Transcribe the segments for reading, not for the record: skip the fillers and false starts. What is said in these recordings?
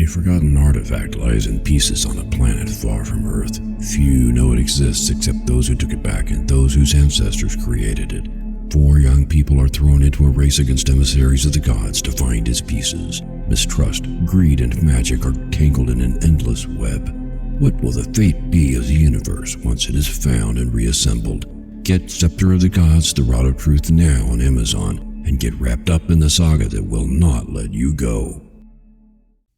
A forgotten artifact lies in pieces on a planet far from Earth. Few know it exists except those who took it back and those whose ancestors created it. 4 young people are thrown into a race against emissaries of the gods to find its pieces. Mistrust, greed, and magic are tangled in an endless web. What will the fate be of the universe once it is found and reassembled? Get Scepter of the Gods, The Rod of Truth now on Amazon, and get wrapped up in the saga that will not let you go.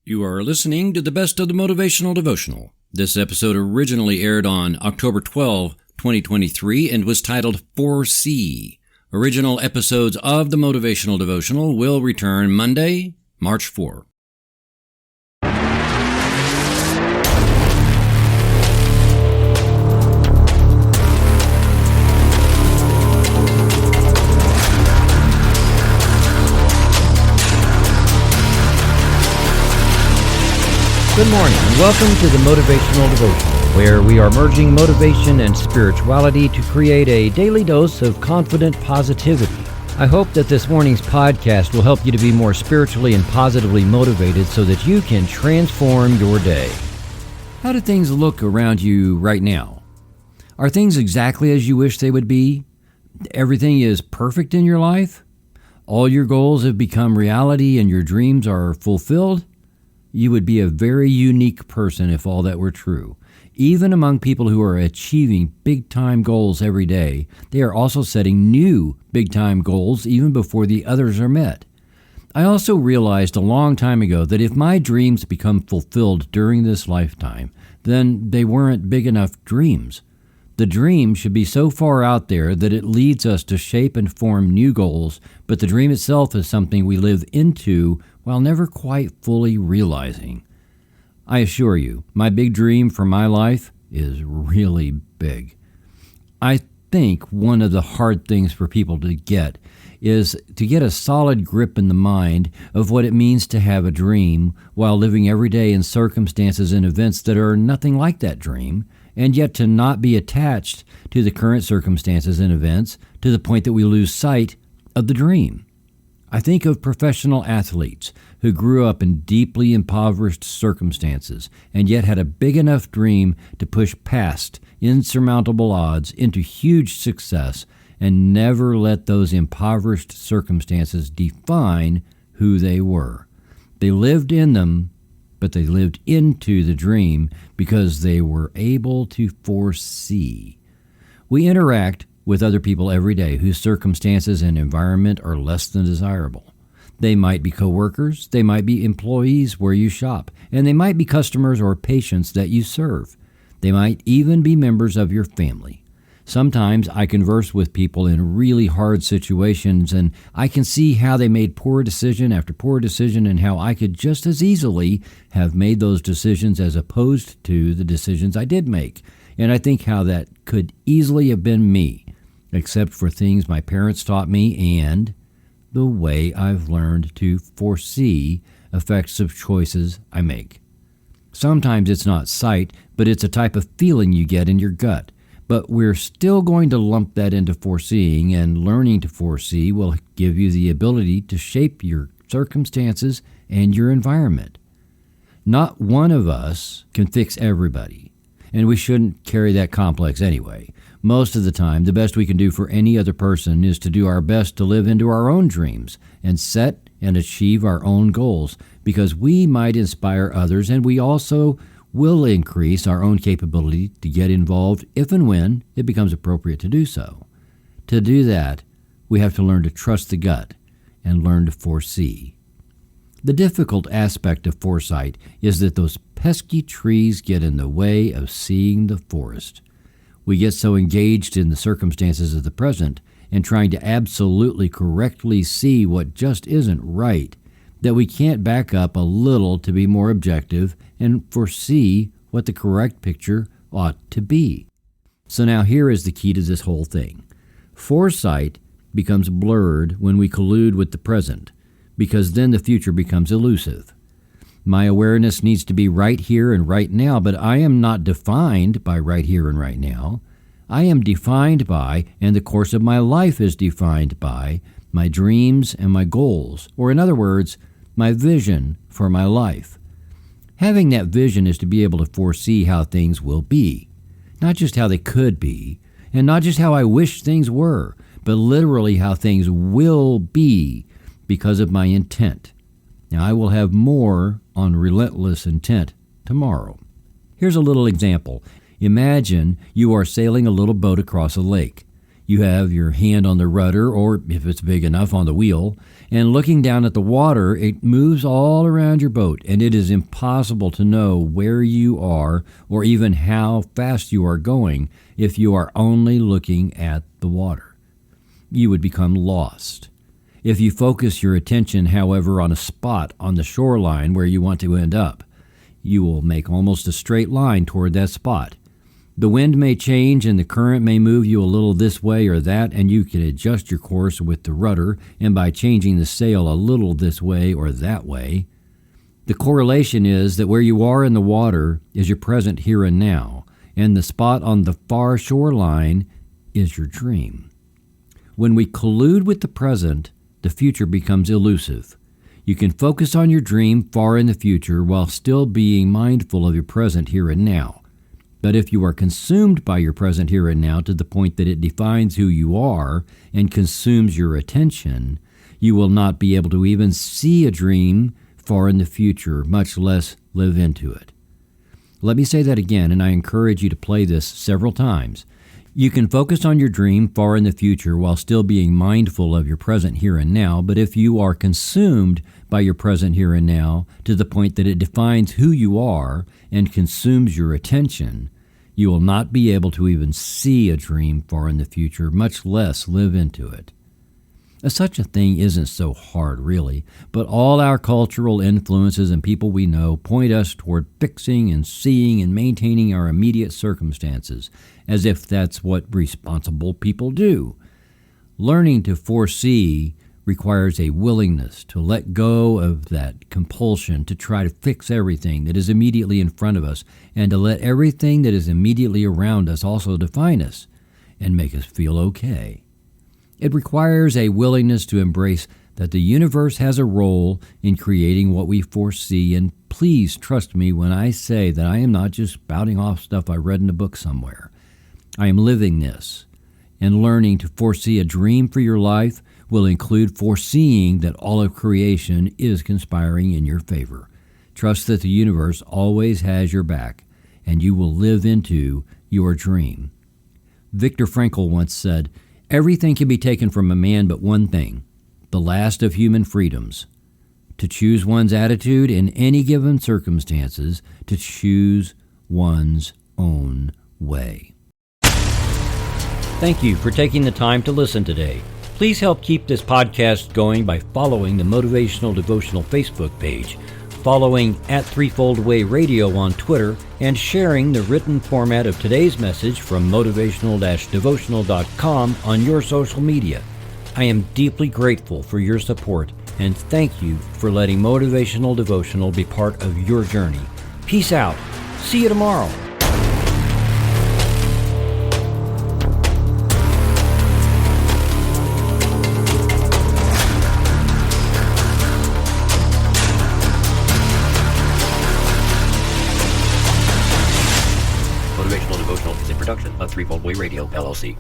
You are listening to the best of the Motivational Devotional. This episode originally aired on October 12, 2023, and was titled Foresee. Original episodes of the Motivational Devotional will return Monday, March 4. Good morning, and welcome to the Motivational Devotional, where we are merging motivation and spirituality to create a daily dose of confident positivity. I hope that this morning's podcast will help you to be more spiritually and positively motivated so that you can transform your day. How do things look around you right now? Are things exactly as you wish they would be? Everything is perfect in your life? All your goals have become reality and your dreams are fulfilled? You would be a very unique person if all that were true. Even among people who are achieving big-time goals every day, they are also setting new big-time goals even before the others are met. I also realized a long time ago that if my dreams become fulfilled during this lifetime, then they weren't big enough dreams. The dream should be so far out there that it leads us to shape and form new goals, but the dream itself is something we live into while never quite fully realizing. I assure you, my big dream for my life is really big. I think one of the hard things for people to get is to get a solid grip in the mind of what it means to have a dream while living every day in circumstances and events that are nothing like that dream, and yet to not be attached to the current circumstances and events to the point that we lose sight of the dream. I think of professional athletes who grew up in deeply impoverished circumstances and yet had a big enough dream to push past insurmountable odds into huge success and never let those impoverished circumstances define who they were. They lived in them, but they lived into the dream because they were able to foresee. We interact with other people every day whose circumstances and environment are less than desirable. They might be coworkers, they might be employees where you shop, and they might be customers or patients that you serve. They might even be members of your family. Sometimes I converse with people in really hard situations, and I can see how they made poor decision after poor decision and how I could just as easily have made those decisions as opposed to the decisions I did make. And I think how that could easily have been me, except for things my parents taught me and the way I've learned to foresee effects of choices I make. Sometimes it's not sight, but it's a type of feeling you get in your gut. But we're still going to lump that into foreseeing, and learning to foresee will give you the ability to shape your circumstances and your environment. Not one of us can fix everybody, and we shouldn't carry that complex anyway. Most of the time, the best we can do for any other person is to do our best to live into our own dreams and set and achieve our own goals, because we might inspire others, and we also will increase our own capability to get involved if and when it becomes appropriate to do so. To do that, we have to learn to trust the gut and learn to foresee. The difficult aspect of foresight is that those pesky trees get in the way of seeing the forest. We get so engaged in the circumstances of the present and trying to absolutely correctly see what just isn't right that we can't back up a little to be more objective and foresee what the correct picture ought to be. So now here is the key to this whole thing. Foresight becomes blurred when we collude with the present, because then the future becomes elusive. My awareness needs to be right here and right now, but I am not defined by right here and right now. I am defined by, and the course of my life is defined by, my dreams and my goals, or in other words, my vision for my life. Having that vision is to be able to foresee how things will be, not just how they could be, and not just how I wish things were, but literally how things will be because of my intent. Now, I will have more on relentless intent tomorrow. Here's a little example. Imagine you are sailing a little boat across a lake. You have your hand on the rudder, or if it's big enough, on the wheel, and looking down at the water, it moves all around your boat, and it is impossible to know where you are or even how fast you are going if you are only looking at the water. You would become lost. If you focus your attention, however, on a spot on the shoreline where you want to end up, you will make almost a straight line toward that spot. The wind may change and the current may move you a little this way or that, and you can adjust your course with the rudder and by changing the sail a little this way or that way. The correlation is that where you are in the water is your present here and now, and the spot on the far shoreline is your dream. When we collude with the present, the future becomes elusive. You can focus on your dream far in the future while still being mindful of your present here and now. But if you are consumed by your present here and now to the point that it defines who you are and consumes your attention, you will not be able to even see a dream far in the future, much less live into it. Let me say that again, and I encourage you to play this several times. You can focus on your dream far in the future while still being mindful of your present here and now, but if you are consumed by your present here and now to the point that it defines who you are and consumes your attention, you will not be able to even see a dream far in the future, much less live into it. Such a thing isn't so hard, really, but all our cultural influences and people we know point us toward fixing and seeing and maintaining our immediate circumstances, as if that's what responsible people do. Learning to foresee requires a willingness to let go of that compulsion to try to fix everything that is immediately in front of us and to let everything that is immediately around us also define us and make us feel okay. It requires a willingness to embrace that the universe has a role in creating what we foresee, and please trust me when I say that I am not just spouting off stuff I read in a book somewhere. I am living this, and learning to foresee a dream for your life will include foreseeing that all of creation is conspiring in your favor. Trust that the universe always has your back, and you will live into your dream. Viktor Frankl once said, "Everything can be taken from a man but one thing, the last of human freedoms, to choose one's attitude in any given circumstances, to choose one's own way." Thank you for taking the time to listen today. Please help keep this podcast going by following the Motivational Devotional Facebook page, following @Threefold-Way Radio on Twitter, and sharing the written format of today's message from motivational-devotional.com on your social media. I am deeply grateful for your support, and thank you for letting Motivational Devotional be part of your journey. Peace out. See you tomorrow. Motivational Devotional is a production of Threefold Way Radio, LLC.